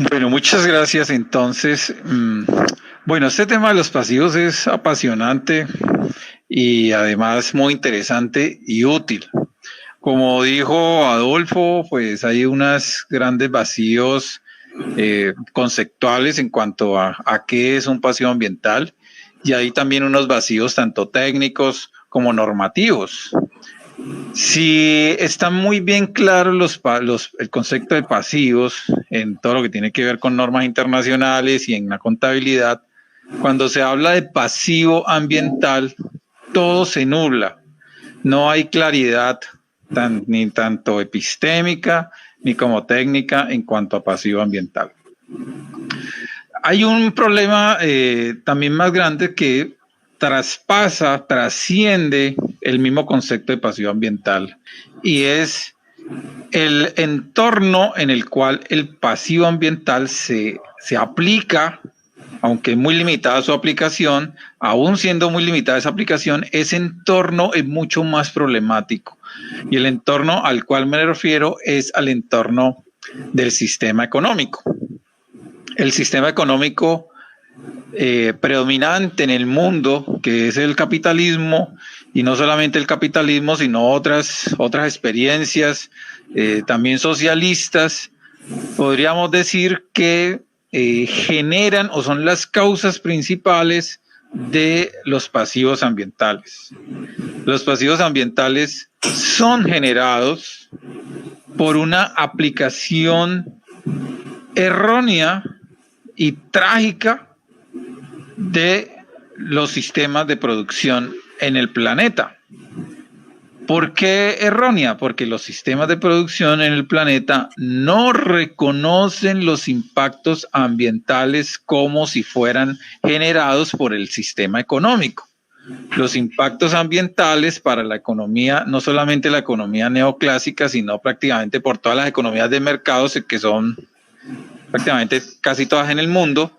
Bueno, muchas gracias. Entonces, bueno, este tema de los pasivos es apasionante y además muy interesante y útil. Como dijo Adolfo, pues hay unos grandes vacíos conceptuales en cuanto a qué es un pasivo ambiental y hay también unos vacíos tanto técnicos como normativos. Si están muy bien claros el concepto de pasivos en todo lo que tiene que ver con normas internacionales y en la contabilidad, cuando se habla de pasivo ambiental, todo se nubla. No hay claridad ni tanto epistémica ni como técnica en cuanto a pasivo ambiental. Hay un problema también más grande que trasciende el mismo concepto de pasivo ambiental y es el entorno en el cual el pasivo ambiental se aplica, aunque muy limitada su aplicación, aún siendo muy limitada esa aplicación, ese entorno es mucho más problemático. Y el entorno al cual me refiero es al entorno del sistema económico. El sistema económico predominante en el mundo, que es el capitalismo, y no solamente el capitalismo, sino otras experiencias también socialistas, podríamos decir que generan o son las causas principales de los pasivos ambientales. Los pasivos ambientales son generados por una aplicación errónea y trágica de los sistemas de producción en el planeta. ¿Por qué errónea? Porque los sistemas de producción en el planeta no reconocen los impactos ambientales como si fueran generados por el sistema económico. Los impactos ambientales para la economía, no solamente la economía neoclásica, sino prácticamente por todas las economías de mercado, que son prácticamente casi todas en el mundo,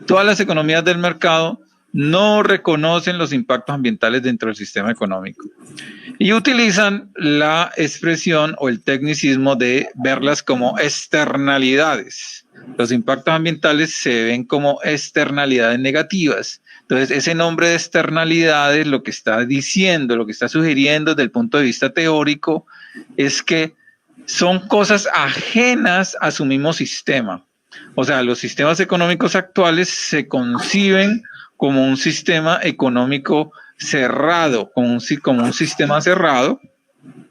todas las economías del mercado no reconocen los impactos ambientales dentro del sistema económico y utilizan la expresión o el tecnicismo de verlas como externalidades. Los impactos ambientales se ven como externalidades negativas. Entonces, ese nombre de externalidades lo que está diciendo, lo que está sugiriendo desde el punto de vista teórico es que son cosas ajenas a su mismo sistema. O sea, los sistemas económicos actuales se conciben como un sistema económico cerrado, como un sistema cerrado,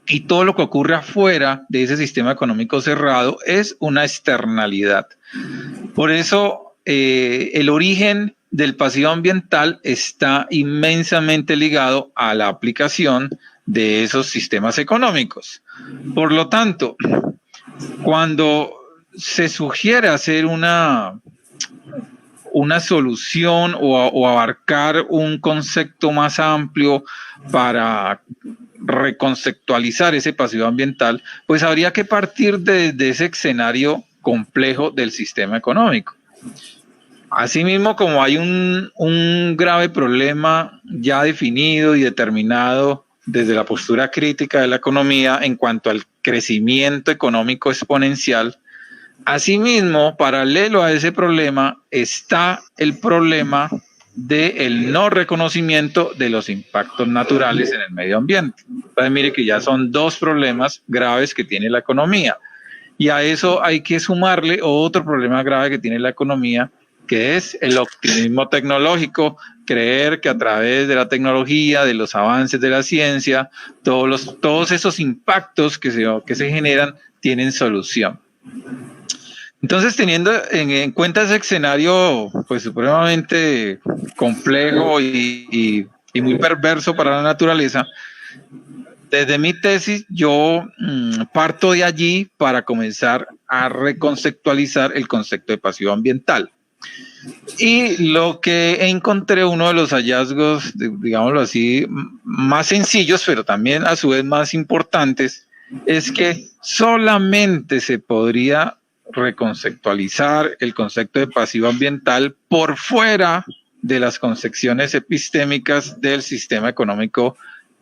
y todo lo que ocurre afuera de ese sistema económico cerrado es una externalidad. Por eso, el origen del pasivo ambiental está inmensamente ligado a la aplicación de esos sistemas económicos. Por lo tanto, cuando se sugiere hacer una solución o abarcar un concepto más amplio para reconceptualizar ese pasivo ambiental, pues habría que partir de ese escenario complejo del sistema económico. Asimismo, como hay un grave problema ya definido y determinado desde la postura crítica de la economía en cuanto al crecimiento económico exponencial, asimismo, paralelo a ese problema, está el problema del no reconocimiento de los impactos naturales en el medio ambiente. Entonces, mire que ya son dos problemas graves que tiene la economía. Y a eso hay que sumarle otro problema grave que tiene la economía, que es el optimismo tecnológico, creer que a través de la tecnología, de los avances de la ciencia, todos esos impactos que se generan tienen solución. Entonces, teniendo en cuenta ese escenario pues supremamente complejo y muy perverso para la naturaleza, desde mi tesis yo parto de allí para comenzar a reconceptualizar el concepto de pasivo ambiental. Y lo que encontré, uno de los hallazgos, digámoslo así, más sencillos, pero también a su vez más importantes, es que solamente se podría reconceptualizar el concepto de pasivo ambiental por fuera de las concepciones epistémicas del sistema económico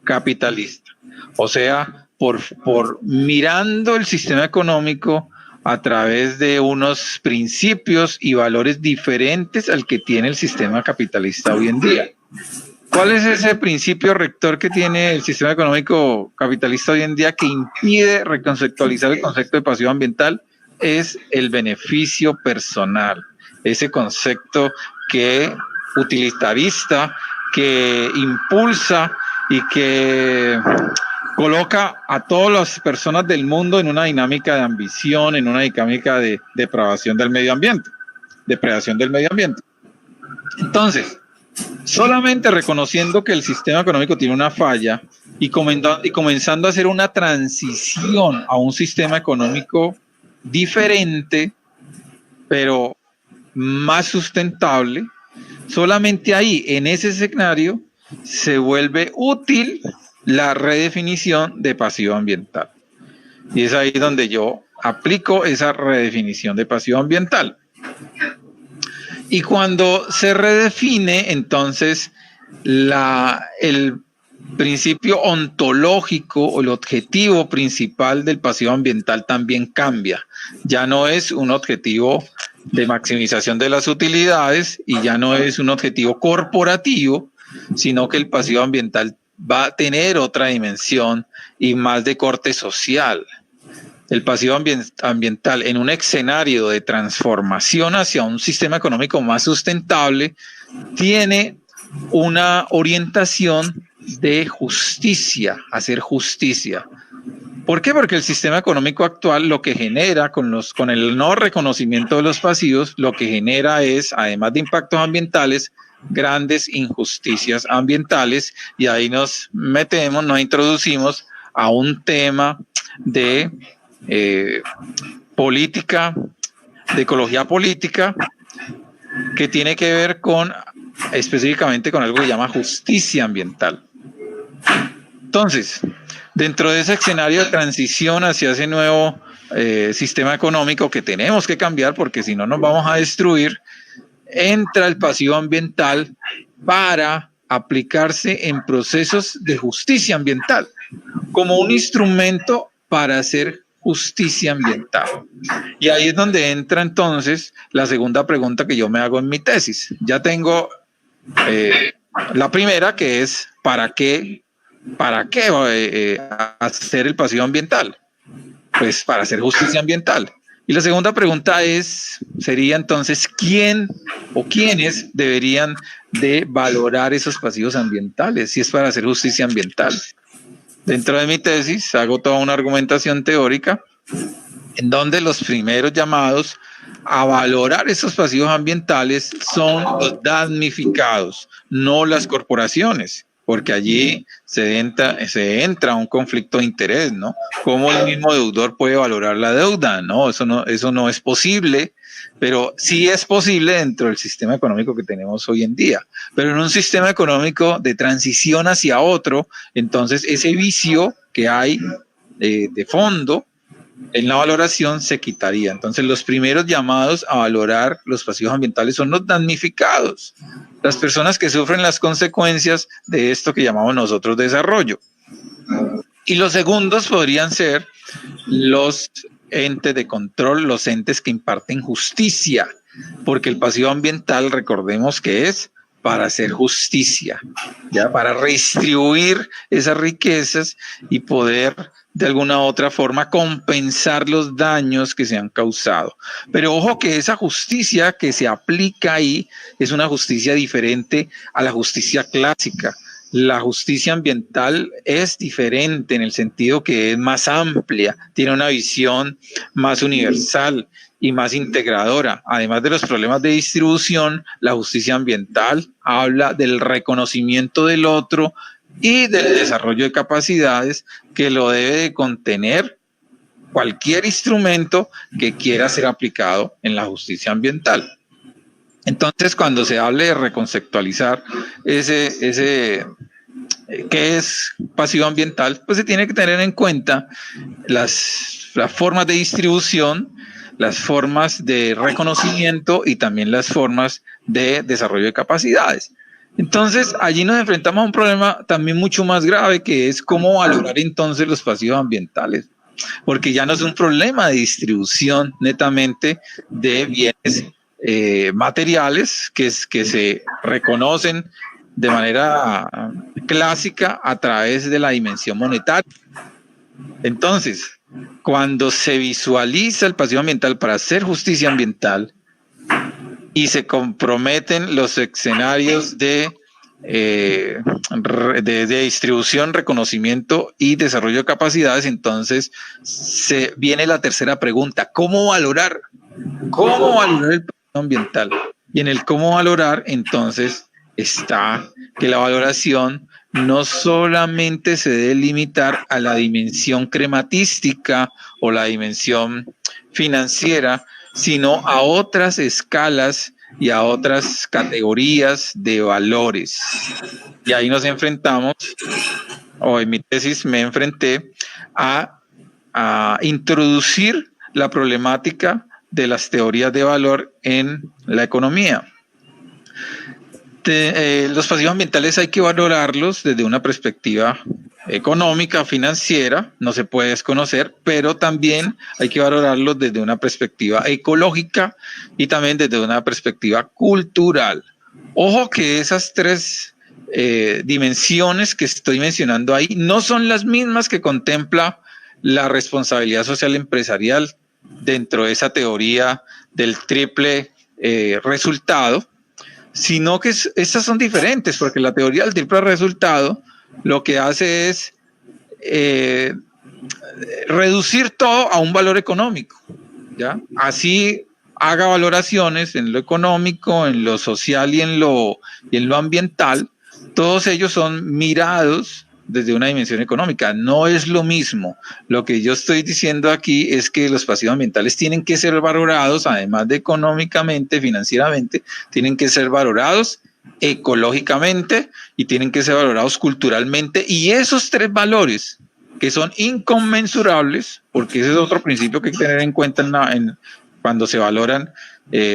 capitalista. O sea, por mirando el sistema económico a través de unos principios y valores diferentes al que tiene el sistema capitalista hoy en día. ¿Cuál es ese principio rector que tiene el sistema económico capitalista hoy en día que impide reconceptualizar el concepto de pasivo ambiental? Es el beneficio personal, ese concepto que utilitarista, que impulsa y que coloca a todas las personas del mundo en una dinámica de ambición, en una dinámica de depravación del medio ambiente, depredación del medio ambiente. Entonces, solamente reconociendo que el sistema económico tiene una falla y comenzando a hacer una transición a un sistema económico diferente, pero más sustentable, solamente ahí, en ese escenario, se vuelve útil la redefinición de pasivo ambiental. Y es ahí donde yo aplico esa redefinición de pasivo ambiental. Y cuando se redefine, entonces el principio ontológico o el objetivo principal del pasivo ambiental también cambia. Ya no es un objetivo de maximización de las utilidades y ya no es un objetivo corporativo, sino que el pasivo ambiental va a tener otra dimensión y más de corte social. El pasivo ambiental en un escenario de transformación hacia un sistema económico más sustentable tiene una orientación de justicia, hacer justicia. ¿Por qué? Porque el sistema económico actual lo que genera con el no reconocimiento de los pasivos, lo que genera es, además de impactos ambientales, grandes injusticias ambientales, y ahí nos introducimos a un tema de política, de ecología política, que tiene que ver específicamente con algo que se llama justicia ambiental. Entonces, dentro de ese escenario de transición hacia ese nuevo sistema económico que tenemos que cambiar, porque si no nos vamos a destruir, entra el pasivo ambiental para aplicarse en procesos de justicia ambiental, como un instrumento para hacer justicia ambiental. Y ahí es donde entra entonces la segunda pregunta que yo me hago en mi tesis. Ya tengo la primera, que es ¿para qué hacer el pasivo ambiental? Pues para hacer justicia ambiental. Y la segunda pregunta sería entonces, ¿quién o quiénes deberían de valorar esos pasivos ambientales si es para hacer justicia ambiental? Dentro de mi tesis hago toda una argumentación teórica en donde los primeros llamados a valorar esos pasivos ambientales son los damnificados, no las corporaciones, porque allí se entra un conflicto de interés, ¿no? ¿Cómo el mismo deudor puede valorar la deuda? No, eso no es posible, pero sí es posible dentro del sistema económico que tenemos hoy en día. Pero en un sistema económico de transición hacia otro, entonces ese vicio que hay de fondo en la valoración se quitaría. Entonces los primeros llamados a valorar los pasivos ambientales son los damnificados, las personas que sufren las consecuencias de esto que llamamos nosotros desarrollo. Y los segundos podrían ser los entes de control, los entes que imparten justicia, porque el pasivo ambiental, recordemos que es para hacer justicia, ya para redistribuir esas riquezas y poder de alguna u otra forma compensar los daños que se han causado. Pero ojo que esa justicia que se aplica ahí es una justicia diferente a la justicia clásica. La justicia ambiental es diferente en el sentido que es más amplia, tiene una visión más universal y más integradora. Además de los problemas de distribución, la justicia ambiental habla del reconocimiento del otro y del desarrollo de capacidades que lo debe de contener cualquier instrumento que quiera ser aplicado en la justicia ambiental. Entonces, cuando se hable de reconceptualizar qué es pasivo ambiental, pues se tiene que tener en cuenta las formas de distribución, las formas de reconocimiento y también las formas de desarrollo de capacidades. Entonces, allí nos enfrentamos a un problema también mucho más grave, que es cómo valorar entonces los pasivos ambientales. porque ya no es un problema de distribución netamente de bienes materiales que se reconocen de manera clásica a través de la dimensión monetaria. Entonces, cuando se visualiza el pasivo ambiental para hacer justicia ambiental y se comprometen los escenarios de distribución, reconocimiento y desarrollo de capacidades, entonces viene la tercera pregunta: ¿cómo valorar? ¿Cómo valorar el pasivo ambiental? Y en el cómo valorar, entonces, está que la valoración no solamente se debe limitar a la dimensión crematística o la dimensión financiera, sino a otras escalas y a otras categorías de valores. Y ahí nos enfrentamos, o en mi tesis me enfrenté a introducir la problemática de las teorías de valor en la economía. Los pasivos ambientales hay que valorarlos desde una perspectiva económica, financiera, no se puede desconocer, pero también hay que valorarlos desde una perspectiva ecológica y también desde una perspectiva cultural. Ojo que esas tres dimensiones que estoy mencionando ahí no son las mismas que contempla la responsabilidad social empresarial dentro de esa teoría del triple resultado, sino que estas son diferentes, porque la teoría del triple resultado lo que hace es reducir todo a un valor económico, ¿ya? Así haga valoraciones en lo económico, en lo social y en lo ambiental, todos ellos son mirados desde una dimensión económica. No es lo mismo. Lo que yo estoy diciendo aquí es que los pasivos ambientales tienen que ser valorados, además de económicamente, financieramente, tienen que ser valorados ecológicamente y tienen que ser valorados culturalmente. Y esos tres valores, que son inconmensurables, porque ese es otro principio que hay que tener en cuenta cuando se valoran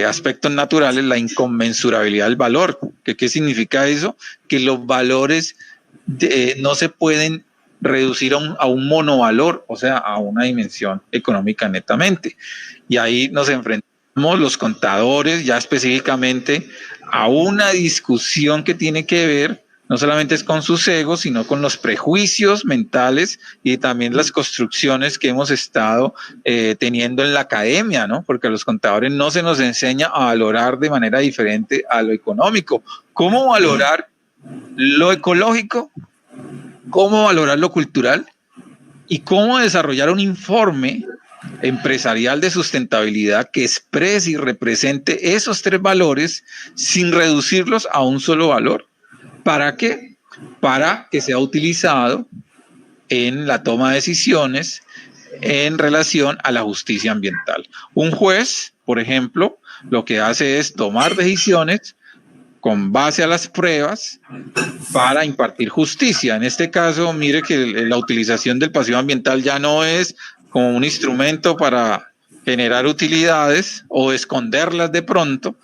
aspectos naturales, la inconmensurabilidad del valor. ¿Qué significa eso? Que los valores no se pueden reducir a un monovalor, o sea, a una dimensión económica netamente. Y ahí nos enfrentamos los contadores ya específicamente a una discusión que tiene que ver no solamente es con sus egos, sino con los prejuicios mentales y también las construcciones que hemos estado teniendo en la academia, ¿no? Porque a los contadores no se nos enseña a valorar de manera diferente a lo económico. ¿Cómo valorar lo ecológico? ¿Cómo valorar lo cultural? ¿Y cómo desarrollar un informe empresarial de sustentabilidad que exprese y represente esos tres valores sin reducirlos a un solo valor? ¿Para qué? Para que sea utilizado en la toma de decisiones en relación a la justicia ambiental. Un juez, por ejemplo, lo que hace es tomar decisiones con base a las pruebas para impartir justicia. En este caso, mire que la utilización del pasivo ambiental ya no es como un instrumento para generar utilidades o esconderlas de pronto,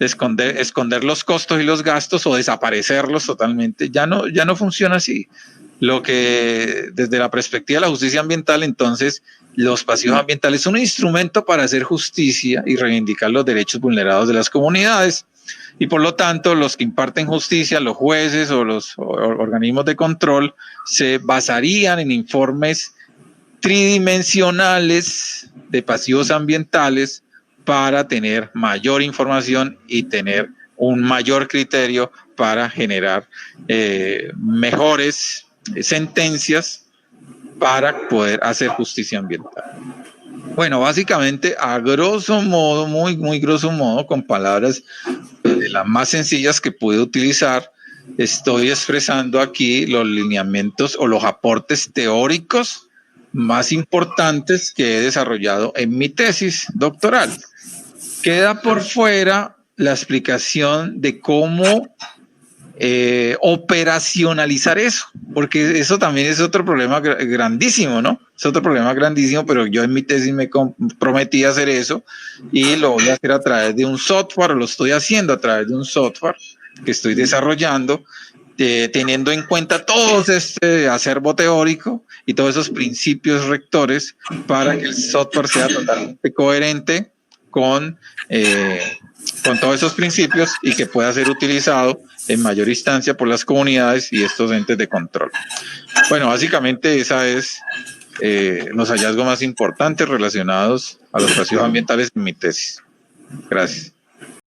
esconder los costos y los gastos o desaparecerlos totalmente. Ya no funciona así. Lo que desde la perspectiva de la justicia ambiental, entonces, los pasivos ambientales son un instrumento para hacer justicia y reivindicar los derechos vulnerados de las comunidades. Y por lo tanto, los que imparten justicia, los jueces o los organismos de control, se basarían en informes tridimensionales de pasivos ambientales para tener mayor información y tener un mayor criterio para generar mejores sentencias para poder hacer justicia ambiental. Bueno, básicamente, a grosso modo, muy grosso modo, con palabras de las más sencillas que pude utilizar, estoy expresando aquí los lineamientos o los aportes teóricos más importantes que he desarrollado en mi tesis doctoral. Queda por fuera la explicación de cómo operacionalizar eso, porque eso también es otro problema grandísimo, ¿no? Es otro problema grandísimo, pero yo en mi tesis me comprometí a hacer eso y lo voy a hacer a través de un software, o lo estoy haciendo a través de un software que estoy desarrollando, teniendo en cuenta todo este acervo teórico y todos esos principios rectores para que el software sea totalmente coherente con todos esos principios y que pueda ser utilizado en mayor instancia por las comunidades y estos entes de control. Bueno, básicamente esa es los hallazgos más importantes relacionados a los pasivos ambientales en mi tesis. Gracias.